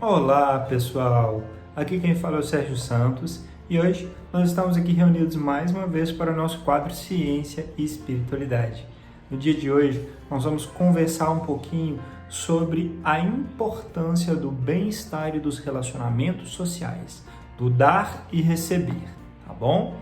Olá pessoal, aqui quem fala é o Sérgio Santos e hoje nós estamos aqui reunidos mais uma vez para o nosso quadro Ciência e Espiritualidade. No dia de hoje nós vamos conversar um pouquinho sobre a importância do bem-estar e dos relacionamentos sociais, do dar e receber, tá bom?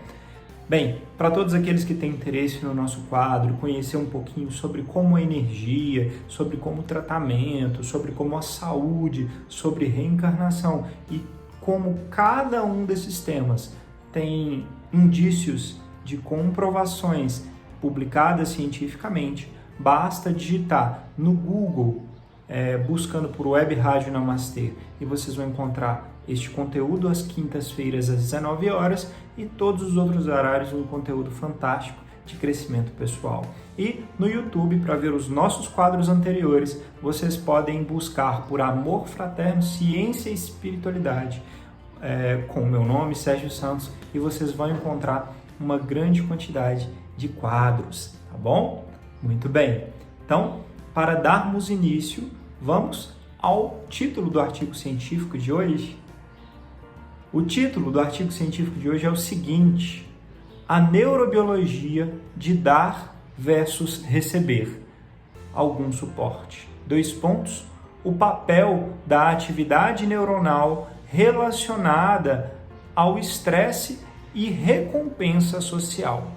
Bem, para todos aqueles que têm interesse no nosso quadro, conhecer um pouquinho sobre como a energia, sobre como o tratamento, sobre como a saúde, sobre reencarnação e como cada um desses temas tem indícios de comprovações publicadas cientificamente, basta digitar no Google, buscando por Web Rádio Namastê, e vocês vão encontrar este conteúdo às quintas-feiras às 19 horas e todos os outros horários, um conteúdo fantástico de crescimento pessoal. E no YouTube, para ver os nossos quadros anteriores, vocês podem buscar por Amor Fraterno, Ciência e Espiritualidade, com o meu nome, Sérgio Santos, e vocês vão encontrar uma grande quantidade de quadros, tá bom? Muito bem. Então, para darmos início, vamos ao título do artigo científico de hoje. O título do artigo científico de hoje é o seguinte: a neurobiologia de dar versus receber. Algum suporte. 2 pontos. O papel da atividade neuronal relacionada ao estresse e recompensa social.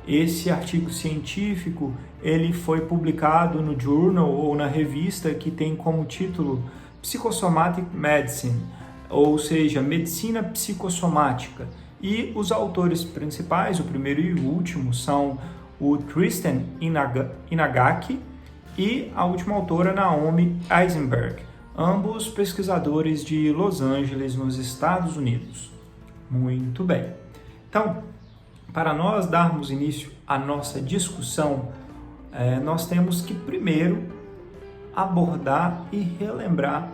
Esse artigo científico ele foi publicado no journal ou na revista que tem como título Psychosomatic Medicine, ou seja, medicina psicossomática. E os autores principais, o primeiro e o último, são o Tristan Inagaki e a última autora, Naomi Eisenberg, ambos pesquisadores de Los Angeles, nos Estados Unidos. Muito bem. Então, para nós darmos início à nossa discussão, nós temos que primeiro abordar e relembrar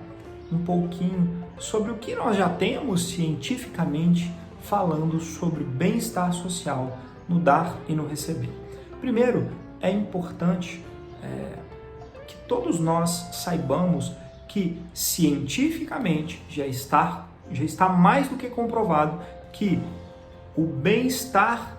um pouquinho sobre o que nós já temos cientificamente falando sobre bem-estar social no dar e no receber. Primeiro, é importante que todos nós saibamos que cientificamente já está mais do que comprovado que o bem-estar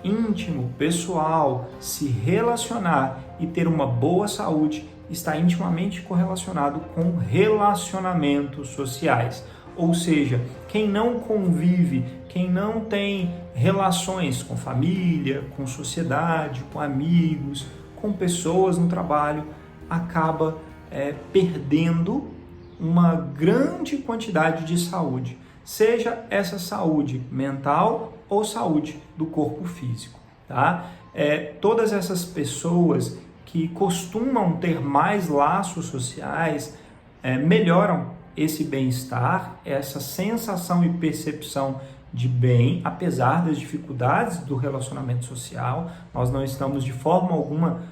íntimo, pessoal, se relacionar e ter uma boa saúde está intimamente correlacionado com relacionamentos sociais. Ou seja, quem não convive, quem não tem relações com família, com sociedade, com amigos, com pessoas no trabalho, acaba perdendo uma grande quantidade de saúde, seja essa saúde mental ou saúde do corpo físico, tá? Todas essas pessoas que costumam ter mais laços sociais melhoram esse bem-estar, essa sensação e percepção de bem, apesar das dificuldades do relacionamento social. Nós não estamos de forma alguma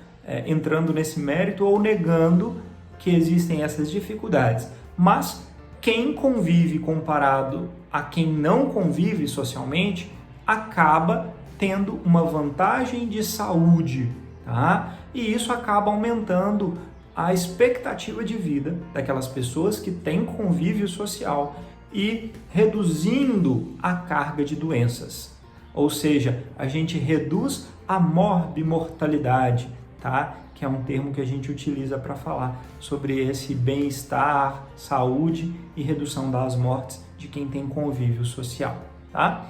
entrando nesse mérito ou negando que existem essas dificuldades, mas quem convive comparado a quem não convive socialmente acaba tendo uma vantagem de saúde, tá? E isso acaba aumentando a expectativa de vida daquelas pessoas que têm convívio social e reduzindo a carga de doenças. Ou seja, a gente reduz a morbimortalidade, tá? Que é um termo que a gente utiliza para falar sobre esse bem-estar, saúde e redução das mortes de quem tem convívio social, tá?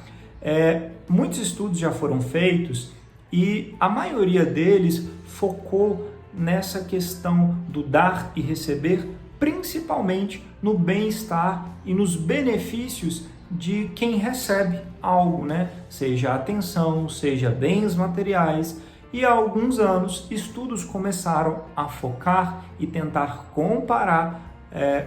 Muitos estudos já foram feitos e a maioria deles focou nessa questão do dar e receber, principalmente no bem-estar e nos benefícios de quem recebe algo, né? Seja atenção, seja bens materiais. E há alguns anos, estudos começaram a focar e tentar comparar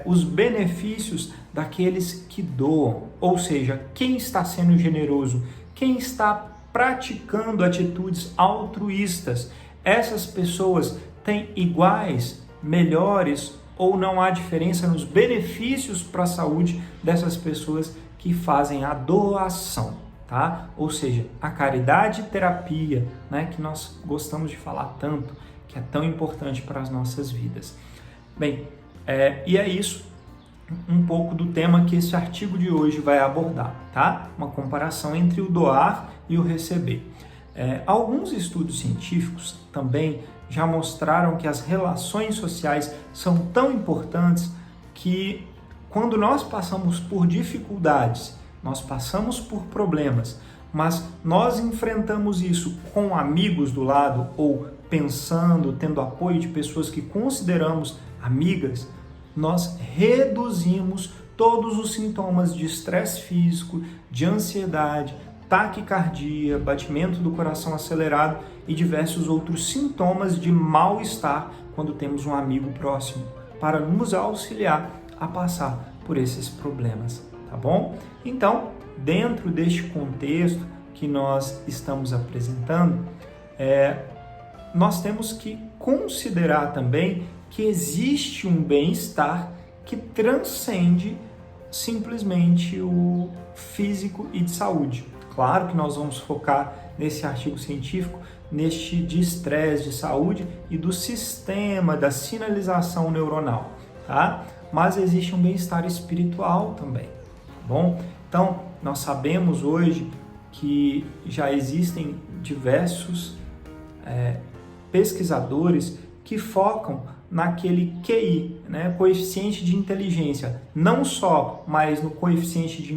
os benefícios daqueles que doam, ou seja, quem está sendo generoso, quem está praticando atitudes altruístas. Essas pessoas têm iguais, melhores ou não há diferença nos benefícios para a saúde dessas pessoas que fazem a doação, tá? Ou seja, a caridade e terapia, né, que nós gostamos de falar tanto, que é tão importante para as nossas vidas. Bem, e é isso um pouco do tema que esse artigo de hoje vai abordar, tá? Uma comparação entre o doar e o receber. Alguns estudos científicos também já mostraram que as relações sociais são tão importantes que quando nós passamos por dificuldades, nós passamos por problemas, mas nós enfrentamos isso com amigos do lado ou pensando, tendo apoio de pessoas que consideramos amigas, nós reduzimos todos os sintomas de estresse físico, de ansiedade, taquicardia, batimento do coração acelerado e diversos outros sintomas de mal-estar quando temos um amigo próximo, para nos auxiliar a passar por esses problemas, tá bom? Então, dentro deste contexto que nós estamos apresentando, nós temos que considerar também que existe um bem-estar que transcende simplesmente o físico e de saúde. Claro que nós vamos focar nesse artigo científico, neste de estresse, de saúde e do sistema da sinalização neuronal, tá? Mas existe um bem-estar espiritual também, tá bom? Então, nós sabemos hoje que já existem diversos pesquisadores que focam naquele QI, né, coeficiente de inteligência, não só mais no coeficiente de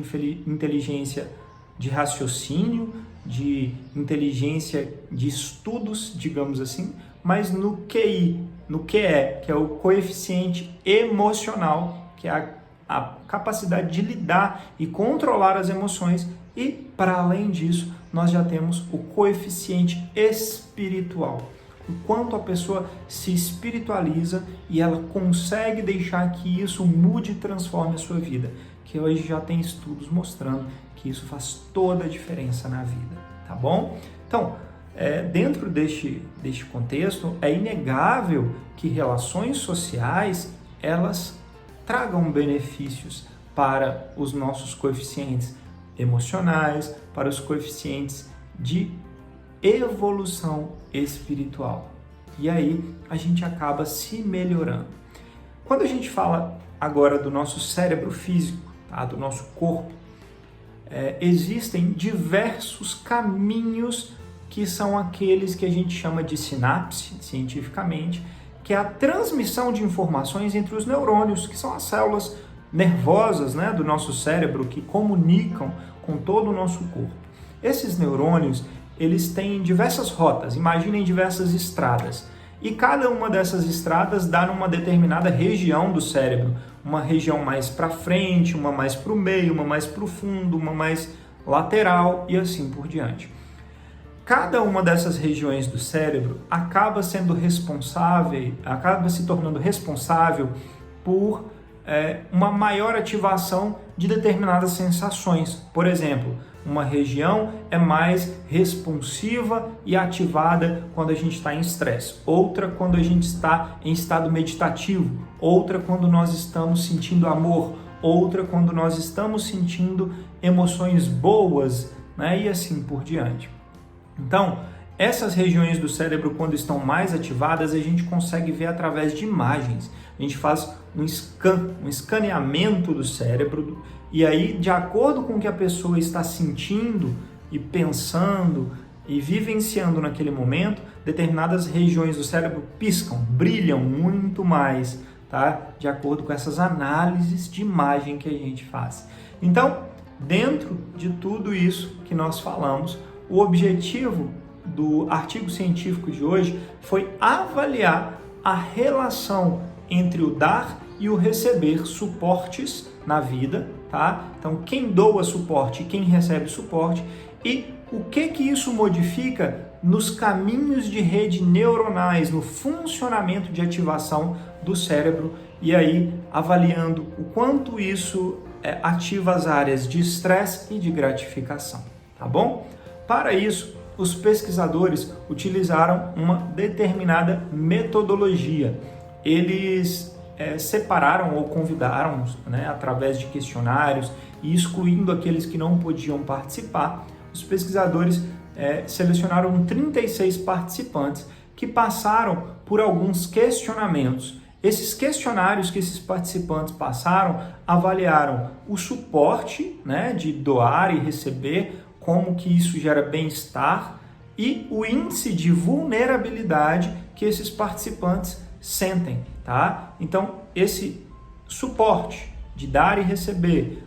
inteligência de raciocínio, de inteligência de estudos, digamos assim, mas no QI, no QE, que é o coeficiente emocional, que é a capacidade de lidar e controlar as emoções, e para além disso, nós já temos o coeficiente espiritual, o quanto a pessoa se espiritualiza e ela consegue deixar que isso mude e transforme a sua vida, que hoje já tem estudos mostrando que isso faz toda a diferença na vida, tá bom? Então, dentro deste contexto, é inegável que relações sociais, elas tragam benefícios para os nossos coeficientes emocionais, para os coeficientes de evolução espiritual. E aí a gente acaba se melhorando. Quando a gente fala agora do nosso cérebro físico, tá? Do nosso corpo, existem diversos caminhos que são aqueles que a gente chama de sinapse, cientificamente, que é a transmissão de informações entre os neurônios, que são as células nervosas, né, do nosso cérebro, que comunicam com todo o nosso corpo. Esses neurônios, eles têm diversas rotas, imaginem diversas estradas, e cada uma dessas estradas dá numa determinada região do cérebro, uma região mais para frente, uma mais para o meio, uma mais para o fundo, uma mais lateral e assim por diante. Cada uma dessas regiões do cérebro acaba se tornando responsável por uma maior ativação de determinadas sensações. Por exemplo, uma região é mais responsiva e ativada quando a gente está em estresse, outra quando a gente está em estado meditativo, outra quando nós estamos sentindo amor, outra quando nós estamos sentindo emoções boas, né? E assim por diante. Então, essas regiões do cérebro, quando estão mais ativadas, a gente consegue ver através de imagens. A gente faz um escaneamento do cérebro e aí, de acordo com o que a pessoa está sentindo e pensando e vivenciando naquele momento, determinadas regiões do cérebro piscam, brilham muito mais, tá? De acordo com essas análises de imagem que a gente faz. Então, dentro de tudo isso que nós falamos, o objetivo do artigo científico de hoje foi avaliar a relação entre o dar e o receber suportes na vida, tá? Então, quem doa suporte e quem recebe suporte, e o que isso modifica nos caminhos de rede neuronais, no funcionamento de ativação do cérebro, e aí avaliando o quanto isso ativa as áreas de estresse e de gratificação, tá bom? Para isso, os pesquisadores utilizaram uma determinada metodologia. Eles separaram ou convidaram, né, através de questionários e excluindo aqueles que não podiam participar, os pesquisadores selecionaram 36 participantes que passaram por alguns questionamentos. Esses questionários que esses participantes passaram avaliaram o suporte, né, de doar e receber, como que isso gera bem-estar, e o índice de vulnerabilidade que esses participantes sentem, tá? Então, esse suporte de dar e receber,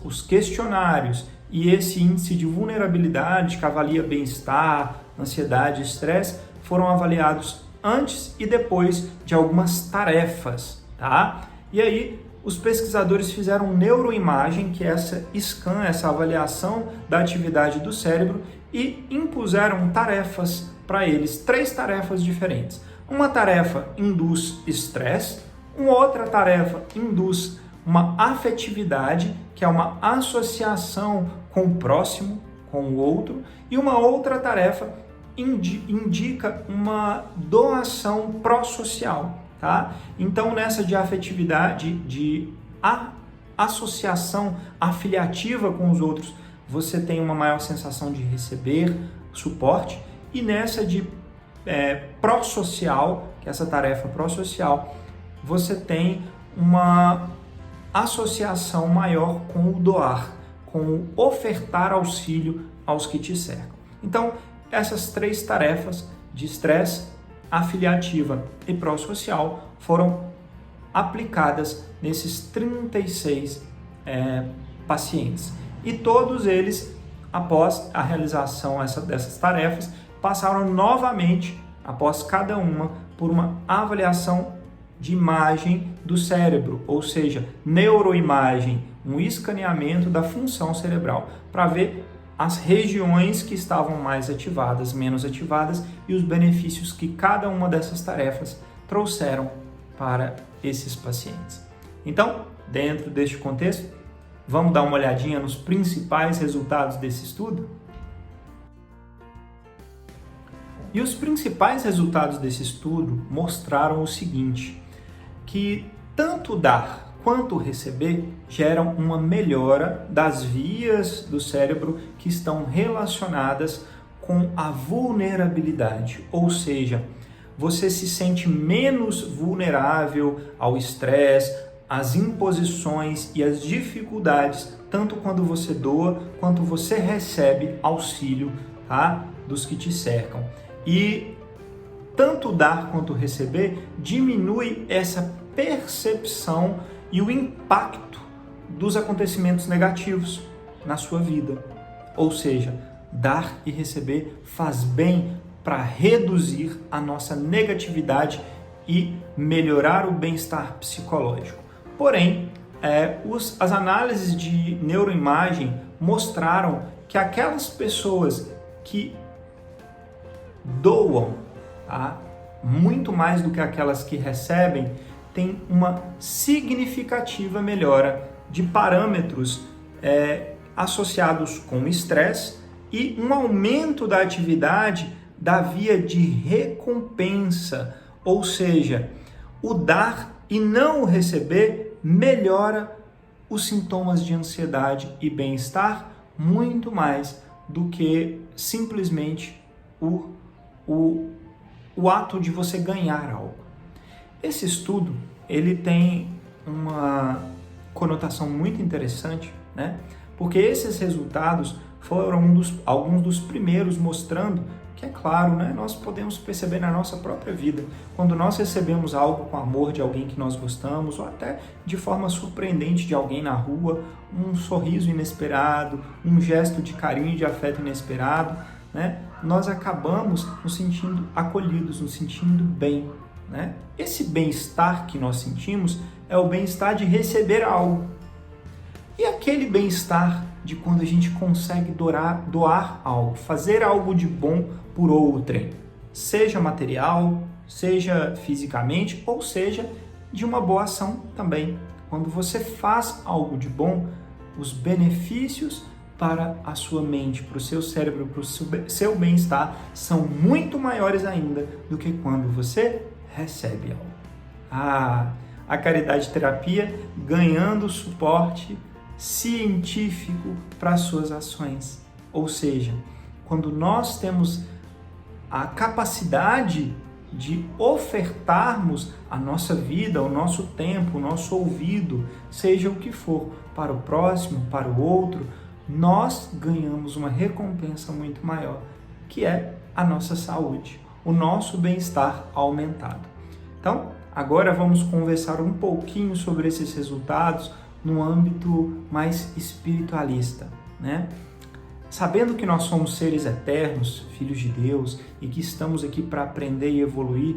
os questionários e esse índice de vulnerabilidade que avalia bem-estar, ansiedade e estresse foram avaliados antes e depois de algumas tarefas, tá? E aí, os pesquisadores fizeram neuroimagem, que é essa scan, essa avaliação da atividade do cérebro, e impuseram tarefas para eles, 3 tarefas diferentes. Uma tarefa induz estresse, uma outra tarefa induz uma afetividade, que é uma associação com o próximo, com o outro, e uma outra tarefa indica uma doação pró-social, tá? Então, nessa de afetividade, de associação afiliativa com os outros, você tem uma maior sensação de receber suporte, e nessa de pró-social, que é essa tarefa pró-social, você tem uma associação maior com o doar, com o ofertar auxílio aos que te cercam. Então, essas 3 tarefas de estresse, afiliativa e pró-social foram aplicadas nesses 36 pacientes. E todos eles, após a realização dessas tarefas, passaram novamente, após cada uma, por uma avaliação de imagem do cérebro, ou seja, neuroimagem, um escaneamento da função cerebral, para ver as regiões que estavam mais ativadas, menos ativadas, e os benefícios que cada uma dessas tarefas trouxeram para esses pacientes. Então, dentro deste contexto, vamos dar uma olhadinha nos principais resultados desse estudo? E os principais resultados desse estudo mostraram o seguinte, que tanto dar quanto receber geram uma melhora das vias do cérebro que estão relacionadas com a vulnerabilidade, ou seja, você se sente menos vulnerável ao estresse, às imposições e às dificuldades, tanto quando você doa quanto você recebe auxílio, tá, dos que te cercam. E tanto dar quanto receber diminui essa percepção e o impacto dos acontecimentos negativos na sua vida. Ou seja, dar e receber faz bem para reduzir a nossa negatividade e melhorar o bem-estar psicológico. Porém, as análises de neuroimagem mostraram que aquelas pessoas que doam, tá, muito mais do que aquelas que recebem, tem uma significativa melhora de parâmetros associados com estresse e um aumento da atividade da via de recompensa, ou seja, o dar e não o receber melhora os sintomas de ansiedade e bem-estar muito mais do que simplesmente o ato de você ganhar algo. Esse estudo, ele tem uma conotação muito interessante, né? Porque esses resultados foram alguns dos primeiros mostrando que, é claro, né, nós podemos perceber na nossa própria vida, quando nós recebemos algo com amor de alguém que nós gostamos, ou até de forma surpreendente de alguém na rua, um sorriso inesperado, um gesto de carinho e de afeto inesperado, né, nós acabamos nos sentindo acolhidos, nos sentindo bem, né? Esse bem-estar que nós sentimos é o bem-estar de receber algo. E aquele bem-estar de quando a gente consegue doar algo, fazer algo de bom por outrem, seja material, seja fisicamente, ou seja de uma boa ação também. Quando você faz algo de bom, os benefícios para a sua mente, para o seu cérebro, para o seu bem-estar são muito maiores ainda do que quando você recebe algo. A caridade terapia ganhando suporte científico para as suas ações. Ou seja, quando nós temos a capacidade de ofertarmos a nossa vida, o nosso tempo, o nosso ouvido, seja o que for, para o próximo, para o outro, nós ganhamos uma recompensa muito maior, que é a nossa saúde, o nosso bem-estar aumentado. Então, agora vamos conversar um pouquinho sobre esses resultados no âmbito mais espiritualista, né? Sabendo que nós somos seres eternos, filhos de Deus, e que estamos aqui para aprender e evoluir,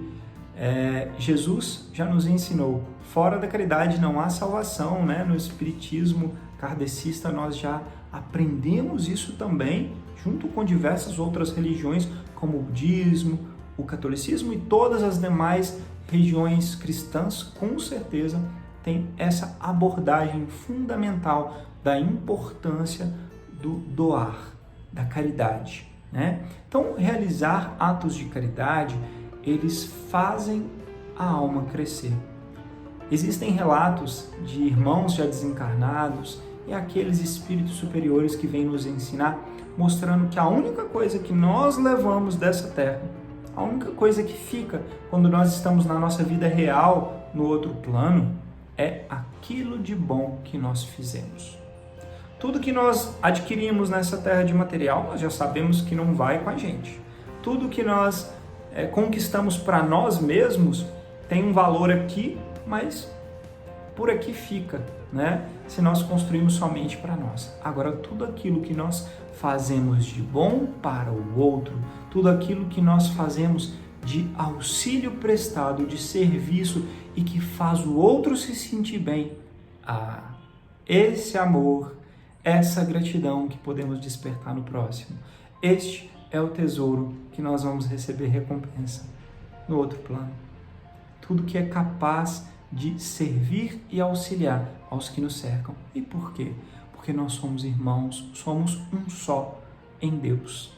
Jesus já nos ensinou, fora da caridade não há salvação, né? No espiritismo kardecista nós já aprendemos isso também, junto com diversas outras religiões, como o budismo, o catolicismo e todas as demais religiões cristãs, com certeza tem essa abordagem fundamental da importância do doar, da caridade, né? Então, realizar atos de caridade, eles fazem a alma crescer. Existem relatos de irmãos já desencarnados e aqueles espíritos superiores que vêm nos ensinar, mostrando que a única coisa que nós levamos dessa terra, a única coisa que fica quando nós estamos na nossa vida real, no outro plano, é aquilo de bom que nós fizemos. Tudo que nós adquirimos nessa terra de material, nós já sabemos que não vai com a gente. Tudo que nós conquistamos para nós mesmos tem um valor aqui, mas por aqui fica, né? Se nós construímos somente para nós. Agora, tudo aquilo que nós fazemos de bom para o outro, tudo aquilo que nós fazemos de auxílio prestado, de serviço e que faz o outro se sentir bem, esse amor, essa gratidão que podemos despertar no próximo, este é o tesouro que nós vamos receber recompensa no outro plano. Tudo que é capaz de servir e auxiliar aos que nos cercam. E por quê? Porque nós somos irmãos, somos um só em Deus.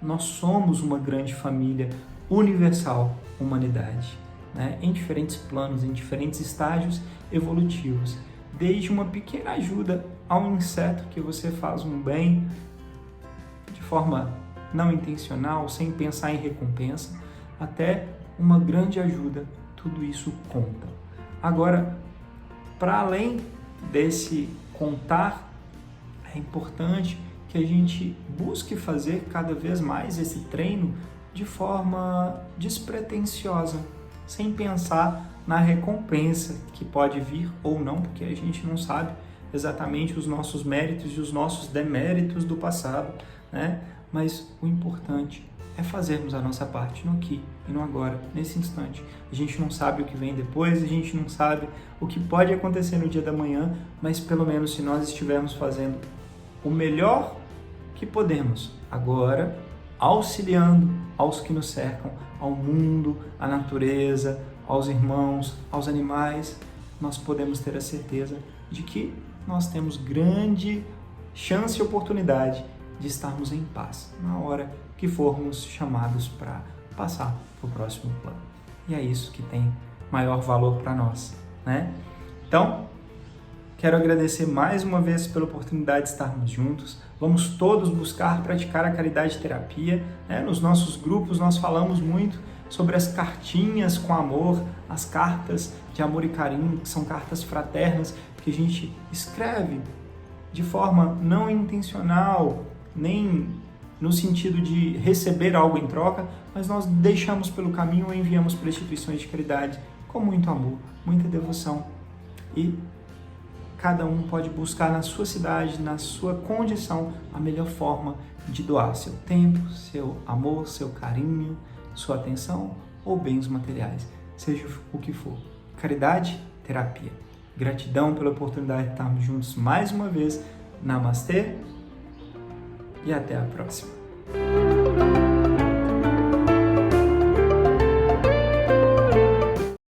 Nós somos uma grande família universal, humanidade, né? Em diferentes planos, em diferentes estágios evolutivos. Desde uma pequena ajuda a um inseto que você faz um bem de forma não intencional, sem pensar em recompensa, até uma grande ajuda, tudo isso conta. Agora, para além desse contar, é importante que a gente busque fazer cada vez mais esse treino de forma despretensiosa, sem pensar na recompensa que pode vir ou não, porque a gente não sabe exatamente os nossos méritos e os nossos deméritos do passado, né? Mas o importante é fazermos a nossa parte no aqui e no agora, nesse instante. A gente não sabe o que vem depois, a gente não sabe o que pode acontecer no dia da manhã, mas pelo menos se nós estivermos fazendo o melhor que podemos agora, auxiliando aos que nos cercam, ao mundo, à natureza, aos irmãos, aos animais, nós podemos ter a certeza de que nós temos grande chance e oportunidade de estarmos em paz na hora que formos chamados para passar para o próximo plano. E é isso que tem maior valor para nós, né? Então, quero agradecer mais uma vez pela oportunidade de estarmos juntos. Vamos todos buscar praticar a caridade terapia, né? Nos nossos grupos nós falamos muito sobre as cartinhas com amor, as cartas de amor e carinho, que são cartas fraternas, que a gente escreve de forma não intencional, nem no sentido de receber algo em troca, mas nós deixamos pelo caminho ou enviamos para instituições de caridade com muito amor, muita devoção. E cada um pode buscar na sua cidade, na sua condição, a melhor forma de doar seu tempo, seu amor, seu carinho, sua atenção ou bens materiais, seja o que for. Caridade, terapia. Gratidão pela oportunidade de estarmos juntos mais uma vez. Namastê e até a próxima.